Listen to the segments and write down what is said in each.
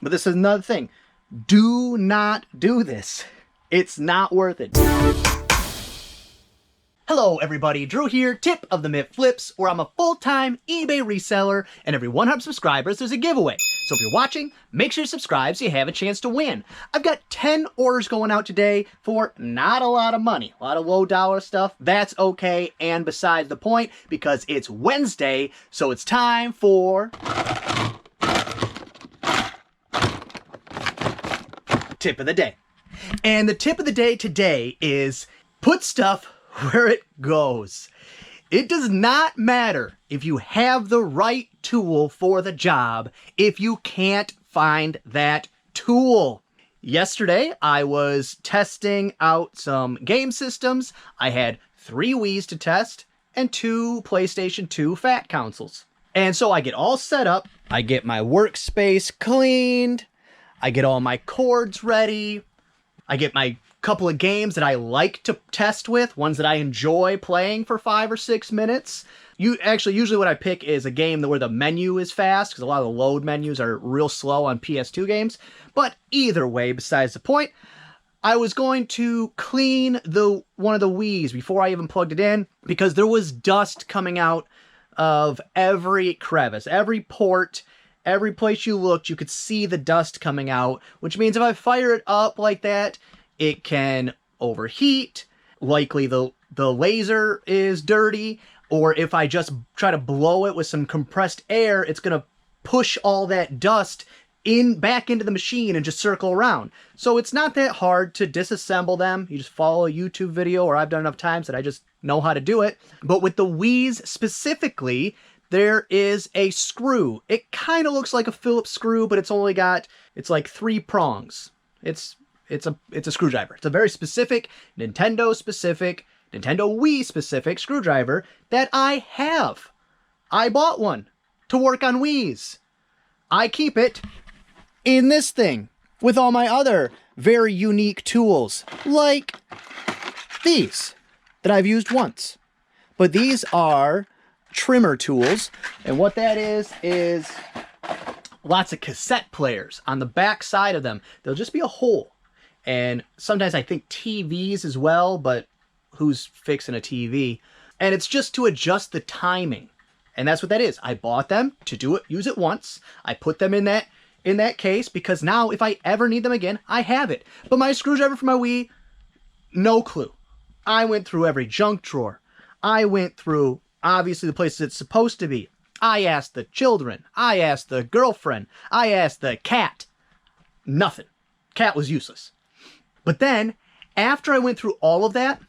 But this is another thing. Do not do this. It's not worth it. Hello everybody, Drew here, tip of the Myth Flips, where I'm a full-time eBay reseller, and every 100 subscribers there's a giveaway. So if you're watching, make sure you subscribe so you have a chance to win. I've got 10 orders going out today for not a lot of money, a lot of low dollar stuff. That's okay, and besides the point, because it's Wednesday, so it's time for tip of the day. And the tip of the day today is put stuff where it goes. It does not matter if you have the right tool for the job if you can't find that tool. Yesterday, I was testing out some game systems. I had 3 Wii's to test and 2 PlayStation 2 Fat consoles. And so I get all set up. I get my workspace cleaned. I get all my cords ready. I get my couple of games that I like to test with, ones that I enjoy playing for 5 or 6 minutes. Usually what I pick is a game where the menu is fast, because a lot of the load menus are real slow on PS2 games. But either way, besides the point, I was going to clean one of the Wii's before I even plugged it in, because there was dust coming out of every crevice, every port. Every place you looked, you could see the dust coming out, which means if I fire it up like that, it can overheat. Likely the laser is dirty, or if I just try to blow it with some compressed air, it's going to push all that dust back into the machine and just circle around. So it's not that hard to disassemble them. You just follow a YouTube video, or I've done enough times that I just know how to do it. But with the Wii's specifically, there is a screw. It kind of looks like a Phillips screw, but it's like 3 prongs. It's a screwdriver. It's a very specific, Nintendo Wii specific screwdriver that I have. I bought one to work on Wii's. I keep it in this thing with all my other very unique tools, like these that I've used once. But these are trimmer tools, and what that is lots of cassette players. On the back side of them, there'll just be a hole. And sometimes I think TVs as well, but who's fixing a TV? And it's just to adjust the timing. And that's what that is. I bought them to use it once. I put them in that case because now if I ever need them again, I have it. But my screwdriver for my Wii, no clue. I went through every junk drawer. I went through obviously the places it's supposed to be. I asked the children. I asked the girlfriend. I asked the cat. Nothing. Cat was useless. But then, after I went through all of that,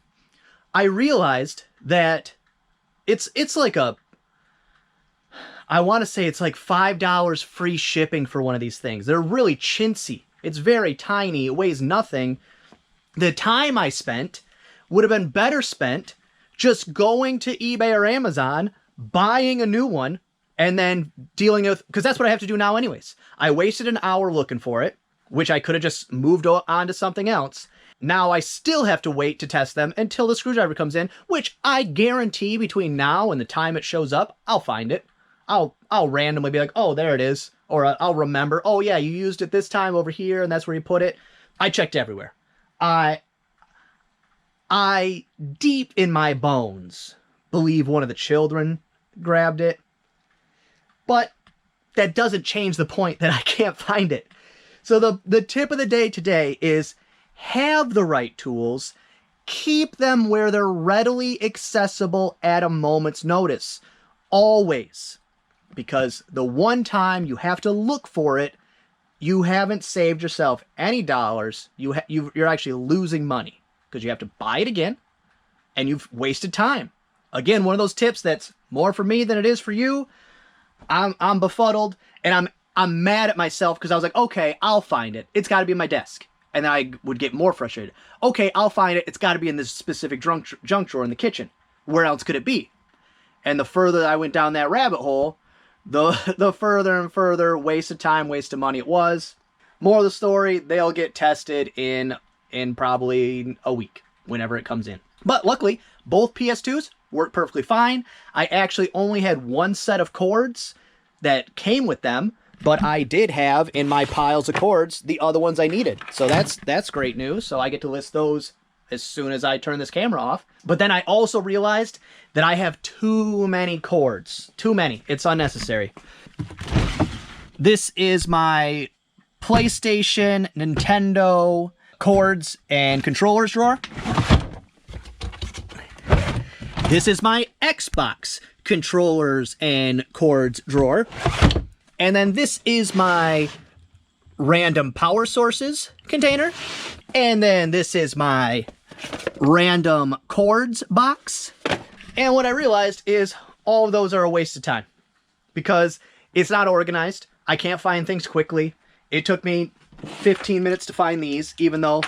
I realized that it's like I want to say it's like $5 free shipping for one of these things. They're really chintzy. It's very tiny. It weighs nothing. The time I spent would have been better spent just going to eBay or Amazon, buying a new one, and then dealing with, because that's what I have to do now anyways. I wasted an hour looking for it, which I could have just moved on to something else. Now I still have to wait to test them until the screwdriver comes in, which I guarantee between now and the time it shows up, I'll find it. I'll randomly be like, oh, there it is. Or I'll remember, oh yeah, you used it this time over here, and that's where you put it. I checked everywhere. I deep in my bones believe one of the children grabbed it, but that doesn't change the point that I can't find it. So the tip of the day today is have the right tools, keep them where they're readily accessible at a moment's notice, always, because the one time you have to look for it, you haven't saved yourself any dollars. You're actually losing money, because you have to buy it again, and you've wasted time. Again, one of those tips that's more for me than it is for you. I'm befuddled, and I'm mad at myself because I was like, okay, I'll find it. It's got to be in my desk. And then I would get more frustrated. Okay, I'll find it. It's got to be in this specific junk drawer in the kitchen. Where else could it be? And the further I went down that rabbit hole, the further and further waste of time, waste of money it was. More of the story, they'll get tested in probably a week, whenever it comes in. But luckily, both PS2s work perfectly fine. I actually only had one set of cords that came with them, but I did have in my piles of cords the other ones I needed. So that's great news. So I get to list those as soon as I turn this camera off. But then I also realized that I have too many cords. Too many. It's unnecessary. This is my PlayStation, Nintendo cords and controllers drawer. This is my Xbox controllers and cords drawer. And then this is my random power sources container. And then this is my random cords box. And what I realized is all of those are a waste of time because it's not organized. I can't find things quickly. It took me 15 minutes to find these, even though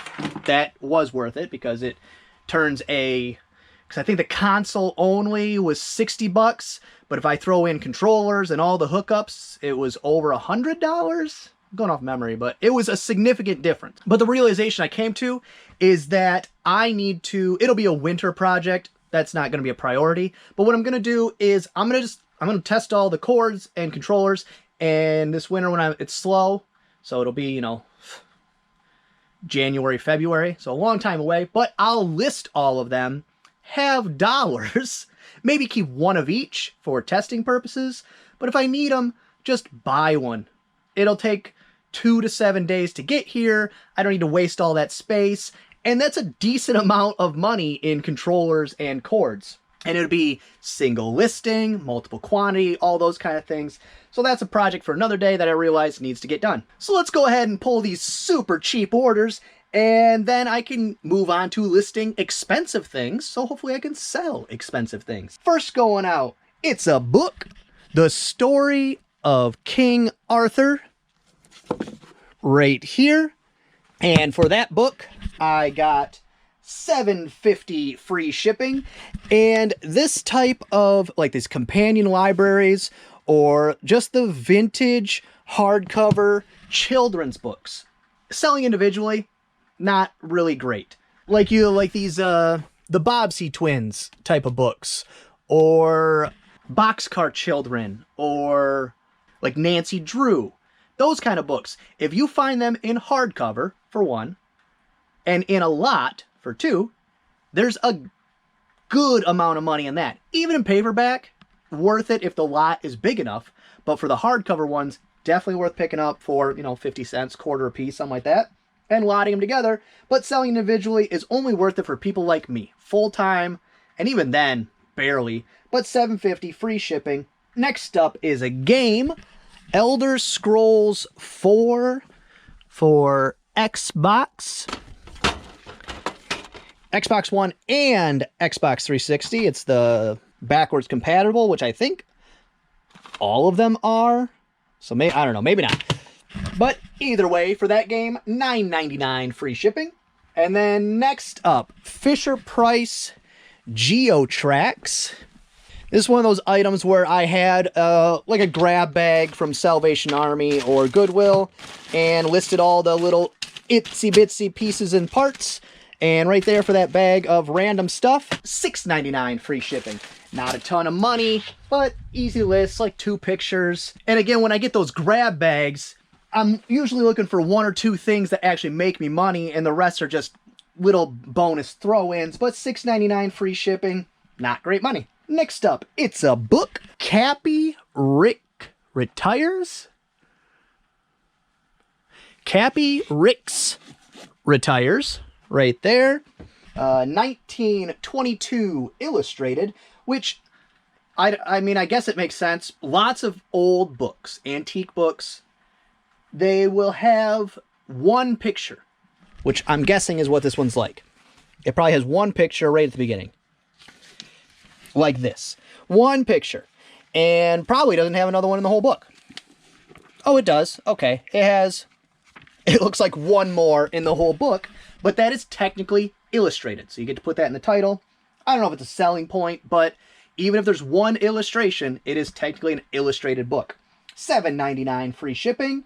that was worth it because it turns because I think the console only was 60 bucks, but if I throw in controllers and all the hookups, it was over $100. I'm going off memory, but it was a significant difference. But the realization I came to is that it'll be a winter project. That's not going to be a priority. But what I'm going to do is I'm going to test all the cords and controllers, and this winter when it's slow, so it'll be, January, February, so a long time away, but I'll list all of them, have dollars, maybe keep one of each for testing purposes, but if I need them, just buy one. It'll take 2 to 7 days to get here. I don't need to waste all that space, and that's a decent amount of money in controllers and cords. And it'll be single listing, multiple quantity, all those kind of things. So that's a project for another day that I realize needs to get done. So let's go ahead and pull these super cheap orders, and then I can move on to listing expensive things. So hopefully I can sell expensive things. First going out, it's a book, The Story of King Arthur, right here. And for that book, I got $7.50 free shipping. And this type of, like these companion libraries or just the vintage hardcover children's books, selling individually, not really great. Like these the Bobbsey twins type of books, or Boxcar Children, or like Nancy Drew, those kind of books. If you find them in hardcover, for one, and in a lot, for two, there's a good amount of money in that. Even in paperback, worth it if the lot is big enough. But for the hardcover ones, definitely worth picking up for, 50 cents, quarter a piece, something like that, and lotting them together. But selling individually is only worth it for people like me, full-time, and even then, barely. But $7.50 free shipping. Next up is a game, Elder Scrolls 4 for Xbox One and Xbox 360. It's the backwards compatible, which I think all of them are. So maybe, I don't know, maybe not. But either way, for that game, $9.99 free shipping. And then next up, Fisher-Price GeoTracks. This is one of those items where I had like a grab bag from Salvation Army or Goodwill and listed all the little itsy bitsy pieces and parts. And right there for that bag of random stuff, $6.99 free shipping. Not a ton of money, but easy list, like 2 pictures. And again, when I get those grab bags, I'm usually looking for 1 or 2 things that actually make me money, and the rest are just little bonus throw-ins, but $6.99 free shipping, not great money. Next up, it's a book, Cappy Retires? Cappy Ricks Retires. Right there, 1922 illustrated, which, I mean, I guess it makes sense. Lots of old books, antique books, they will have one picture, which I'm guessing is what this one's like. It probably has one picture right at the beginning. Like this. One picture. And probably doesn't have another one in the whole book. Oh, it does. Okay. It looks like one more in the whole book. But that is technically illustrated, so you get to put that in the title. I don't know if it's a selling point, but even if there's one illustration, it is technically an illustrated book. $7.99 free shipping.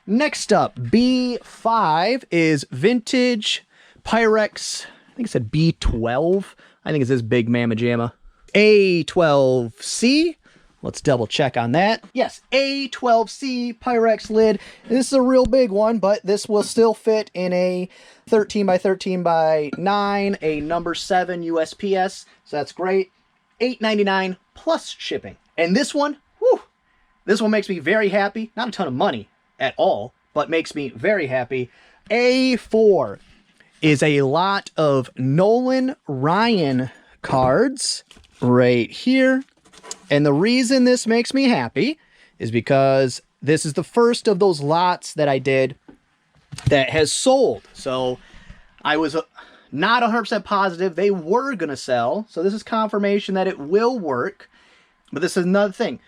Next up, B5 is vintage Pyrex. I think it said B12. I think it's this big mamma jamma. A12C Let's double check on that. Yes, A12C Pyrex lid. This is a real big one, but this will still fit in a 13 by 13 by 9, a number 7 USPS. So that's great. $8.99 plus shipping. And this one, whew, this one makes me very happy. Not a ton of money at all, but makes me very happy. A4 is a lot of Nolan Ryan cards right here. And the reason this makes me happy is because this is the first of those lots that I did that has sold. So I was not 100% positive they were going to sell. So this is confirmation that it will work. But this is another thing.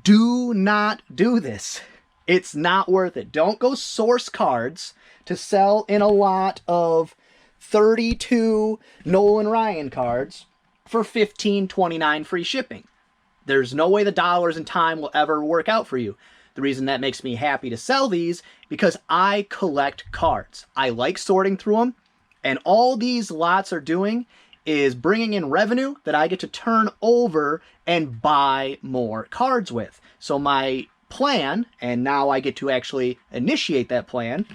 Do not do this. It's not worth it. Don't go source cards to sell in a lot of 32 Nolan Ryan cards for $15.29 free shipping. There's no way the dollars and time will ever work out for you. The reason that makes me happy to sell these, because I collect cards. I like sorting through them, and all these lots are doing is bringing in revenue that I get to turn over and buy more cards with. So my plan, and now I get to actually initiate that plan,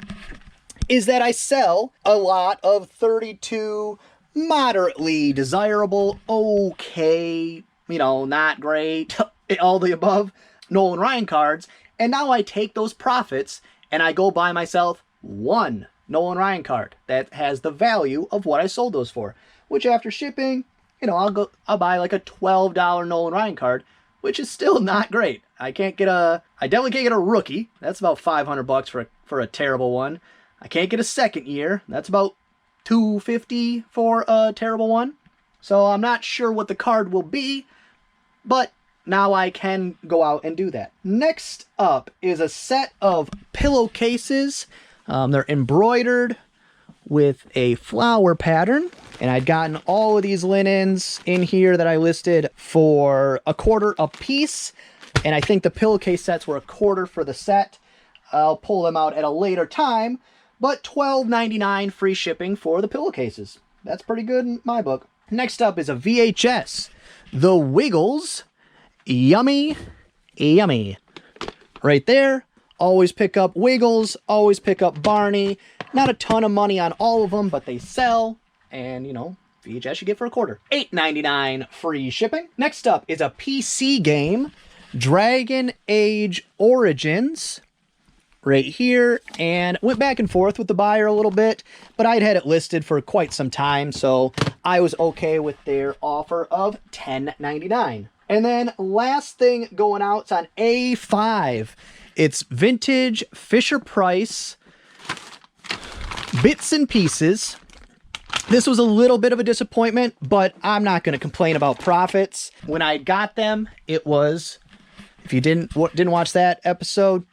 is that I sell a lot of 32 moderately desirable, okay, you know, not great, all the above Nolan Ryan cards. And now I take those profits and I go buy myself one Nolan Ryan card that has the value of what I sold those for, which after shipping, you know, I'll buy like a $12 Nolan Ryan card, which is still not great. I definitely can't get a rookie. That's about $500 for a terrible one. I can't get a second year. That's about $250 for a terrible one. So I'm not sure what the card will be, but now I can go out and do that. Next up is a set of pillowcases. They're embroidered with a flower pattern. And I'd gotten all of these linens in here that I listed for $1 a piece. And I think the pillowcase sets were $1 for the set. I'll pull them out at a later time. But $12.99 free shipping for the pillowcases. That's pretty good in my book. Next up is a VHS. The Wiggles. Yummy, yummy. Right there. Always pick up Wiggles. Always pick up Barney. Not a ton of money on all of them, but they sell. And, you know, VHS you get for $1. $8.99 free shipping. Next up is a PC game. Dragon Age Origins. Right here, and went back and forth with the buyer a little bit, but I'd had it listed for quite some time, so I was okay with their offer of $10.99. And then last thing going out, it's on A5. It's vintage Fisher-Price bits and pieces. This was a little bit of a disappointment, but I'm not going to complain about profits. When I got them, it was, if you didn't watch that episode,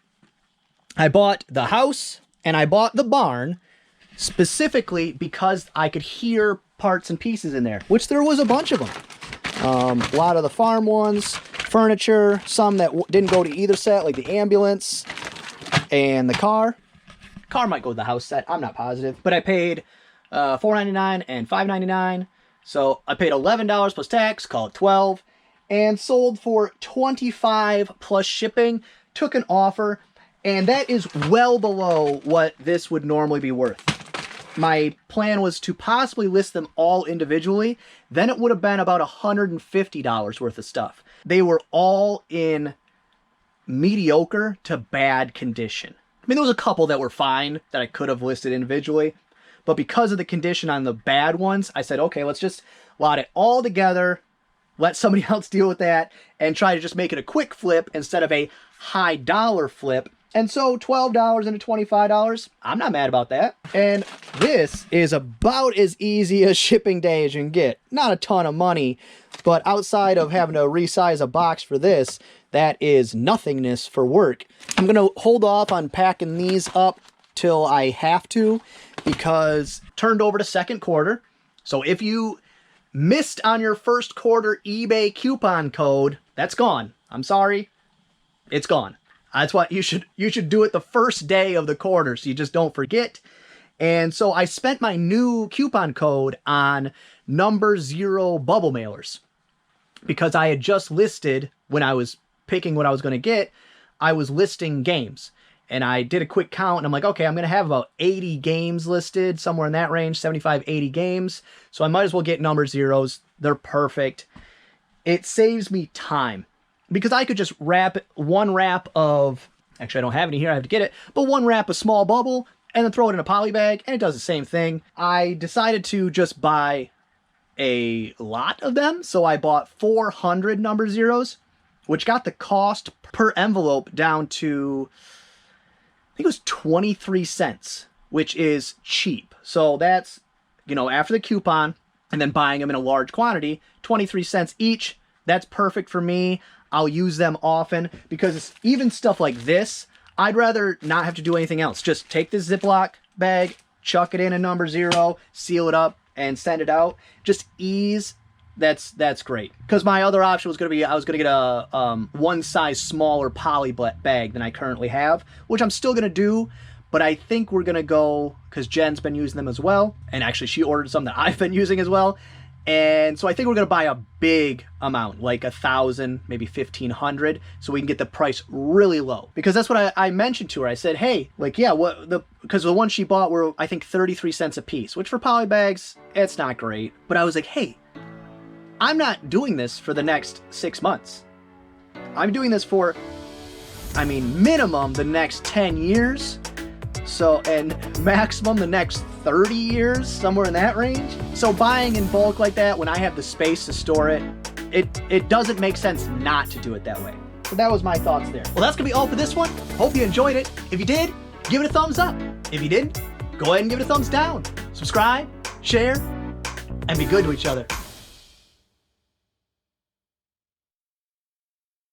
I bought the house and I bought the barn specifically because I could hear parts and pieces in there, which there was a bunch of them. A lot of the farm ones, furniture, some that didn't go to either set, like the ambulance and the car. Car might go to the house set, I'm not positive. But I paid $4.99 and $5.99. So I paid $11 plus tax, call it $12, and sold for $25 plus shipping. Took an offer. And that is well below what this would normally be worth. My plan was to possibly list them all individually. Then it would have been about $150 worth of stuff. They were all in mediocre to bad condition. I mean, there was a couple that were fine that I could have listed individually. But because of the condition on the bad ones, I said, okay, let's just lot it all together. Let somebody else deal with that. And try to just make it a quick flip instead of a high dollar flip. And so $12 into $25, I'm not mad about that. And this is about as easy a shipping day as you can get. Not a ton of money, but outside of having to resize a box for this, that is nothingness for work. I'm going to hold off on packing these up till I have to, because turned over to second quarter. So if you missed on your first quarter eBay coupon code, that's gone. I'm sorry, it's gone. That's why you should do it the first day of the quarter so you just don't forget. And so I spent my new coupon code on number 0 bubble mailers because I had just listed when I was picking what I was going to get, I was listing games. And I did a quick count, and I'm like, okay, I'm going to have about 80 games listed, somewhere in that range, 75, 80 games. So I might as well get number zeros. They're perfect. It saves me time because I could just wrap one wrap of, actually I don't have any here, I have to get it, but one wrap of small bubble and then throw it in a poly bag, and it does the same thing. I decided to just buy a lot of them, so I bought 400 number zeros, which got the cost per envelope down to, I think it was 23 cents, which is cheap. So that's, you know, after the coupon and then buying them in a large quantity, 23 cents each. That's perfect for me. I'll use them often because even stuff like this, I'd rather not have to do anything else. Just take this Ziploc bag, chuck it in a number zero, seal it up, and send it out. Just ease. That's great. Because my other option was going to be, I was going to get a one size smaller poly bag than I currently have, which I'm still going to do, but I think we're going to go, because Jen's been using them as well, and actually she ordered some that I've been using as well, and so I think we're going to buy a big amount, like 1,000, maybe 1,500, so we can get the price really low. Because that's what I mentioned to her. I said, hey, like, yeah, because the ones she bought were, I think, 33 cents a piece, which for poly bags, it's not great. But I was like, hey, I'm not doing this for the next 6 months. I'm doing this for, I mean, minimum the next 10 years. So, and maximum the next 30 years, somewhere in that range. So buying in bulk like that, when I have the space to store it, it doesn't make sense not to do it that way. So that was my thoughts there. Well, that's gonna be all for this one. Hope you enjoyed it. If you did, give it a thumbs up. If you didn't, go ahead and give it a thumbs down. Subscribe, share, and be good to each other.